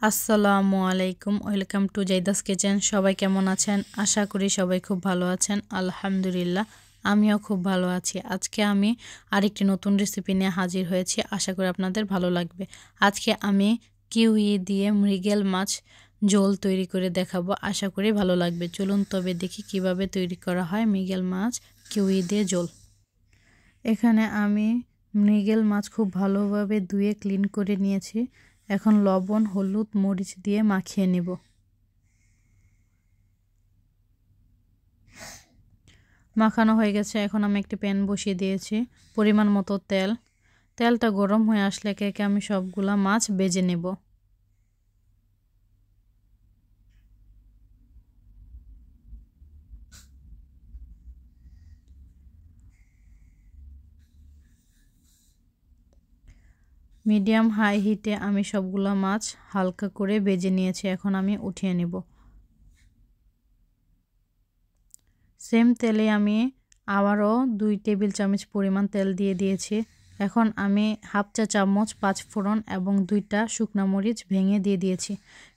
আসসালামু আলাইকুম, welcome to জাইদাস kitchen. সবাই কেমন আছেন? আশা করি সবাই খুব ভালো আছেন। আলহামদুলিল্লাহ, আমিও খুব ভালো আছি। আজকে আমি আরেকটি নতুন রেসিপি নিয়ে হাজির হয়েছি। আশা করি আপনাদের ভালো লাগবে। আজকে আমি কিউই দিয়ে মৃগেল মাছ ঝোল তৈরি করে দেখাবো। আশা করি ভালো লাগবে। চলুন তবে দেখি কিভাবে তৈরি করা হয় মৃগেল মাছ কিউই দিয়ে ঝোল। এখানে আমি মৃগেল মাছ খুব ভালোভাবে ধুয়ে ক্লিন করে নিয়েছি। এখন লবণ, হলুদ, মরিচ দিয়ে মাখিয়ে নেব। মাখানো হয়ে গেছে। এখন আমি একটি প্যান বসিয়ে দিয়েছি, পরিমাণ মতো তেল। তেলটা গরম হয়ে আসলে একে একে আমি সবগুলা মাছ ভেজে নেব। মিডিয়াম হাই হিটে আমি সবগুলা মাছ হালকা করে ভেজে নিয়েছি। এখন আমি উঠিয়ে নেব। সেম তেলে আমি আবারও 2 টেবিল চামচ পরিমাণ তেল দিয়ে দিয়েছি। এখন আমি হাফ চা চামচ 5 ফোড়ন এবং 2টা শুকনা মরিচ ভেঙে দিয়ে দিয়েছি।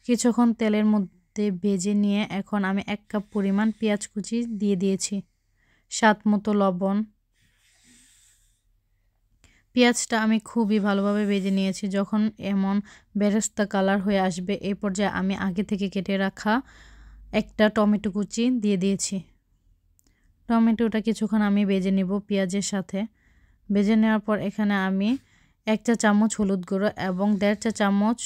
কিছুক্ষণ তেলের মধ্যে ভেজে নিয়ে এখন আমি 1 কাপ পরিমাণ পেঁয়াজ কুচি দিয়ে দিয়েছি, স্বাদ মতো লবণ। পেঁয়াজটা আমি খুবই ভালোভাবে ভেজে নিয়েছি। যখন এমন বেরেস্তা কালার হয়ে আসবে এই পর্যায়ে আমি আগে থেকে কেটে রাখা একটা টমেটো কুচি দিয়ে দিয়েছি। টমেটোটা কিছুক্ষণ আমি ভেজে নেব পেঁয়াজের সাথে। ভেজে নেওয়ার পর এখানে আমি 1 চা চামচ হলুদ গুঁড়ো এবং 1.5 চা চামচ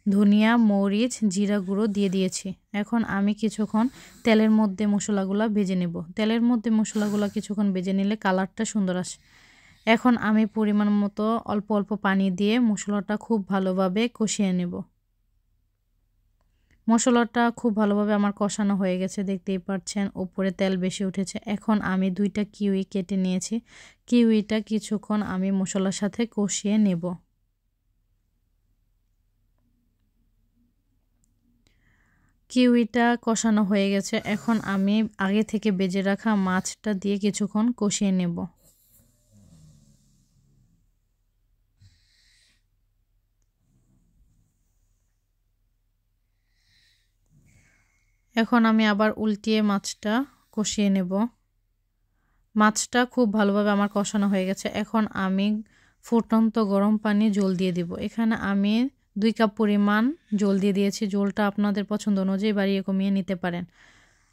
ধনিয়া, মরিচ, জিরা গুঁড়ো দিয়ে দিয়েছি। এখন আমি কিছুক্ষণ তেলের মধ্যে মশলাগুলো ভেজে নেব। তেলের মধ্যে মশলাগুলো কিছুক্ষণ ভেজে নিলে কালারটা সুন্দর আসে। এখন আমি পরিমাণ মতো অল্প অল্প পানি দিয়ে মশলাটা খুব ভালোভাবে কষিয়ে নেব। মশলাটা খুব ভালোভাবে আমার কষানো হয়ে গেছে, দেখতেই পাচ্ছেন উপরে তেল বেশি উঠেছে। এখন আমি 2টা কিউই কেটে নিয়েছি। কিউইটা কিছুক্ষণ আমি মশলার সাথে কষিয়ে নেব। কিউইটা কষানো হয়ে গেছে। এখন আমি আগে থেকে ভেজে রাখা মাছটা দিয়ে কিছুক্ষণ কষিয়ে নেব। এখন আমি আবার উল্টিয়ে মাছটা কষিয়ে নেব। মাছটা খুব ভালোভাবে আমার কষানো হয়ে গেছে। এখন আমি ফুটন্ত গরম পানি জল দিয়ে দিব। এখানে আমি 2 কাপ পরিমাণ জল দিয়ে দিয়েছি। জলটা আপনাদের পছন্দ অনুযায়ী বাড়িয়ে কমিয়ে নিতে পারেন।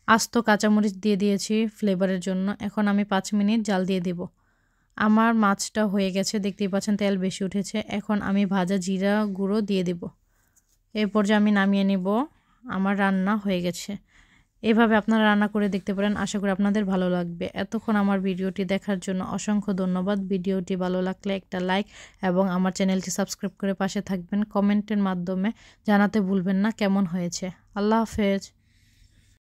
আস্ত কাঁচামরিচ দিয়ে দিয়েছি ফ্লেভারের জন্য। এখন আমি 5 মিনিট জাল দিয়ে দেব। আমার মাছটা হয়ে গেছে, দেখতেই পাচ্ছেন তেল বেশি উঠেছে। এখন আমি ভাজা জিরা গুঁড়ো দিয়ে দেব। এরপর যে আমি নামিয়ে নেব। আমার রান্না হয়ে গেছে। এভাবে আপনারা রান্না করে দেখতে পারেন। আশা করি আপনাদের ভালো লাগবে। এতক্ষণ আমার ভিডিওটি দেখার জন্য অসংখ্য ধন্যবাদ। ভিডিওটি ভালো লাগলে একটা লাইক এবং আমার চ্যানেলটি সাবস্ক্রাইব করে পাশে থাকবেন। কমেন্টের মাধ্যমে জানাতে ভুলবেন না কেমন হয়েছে। আল্লাহ হাফেজ।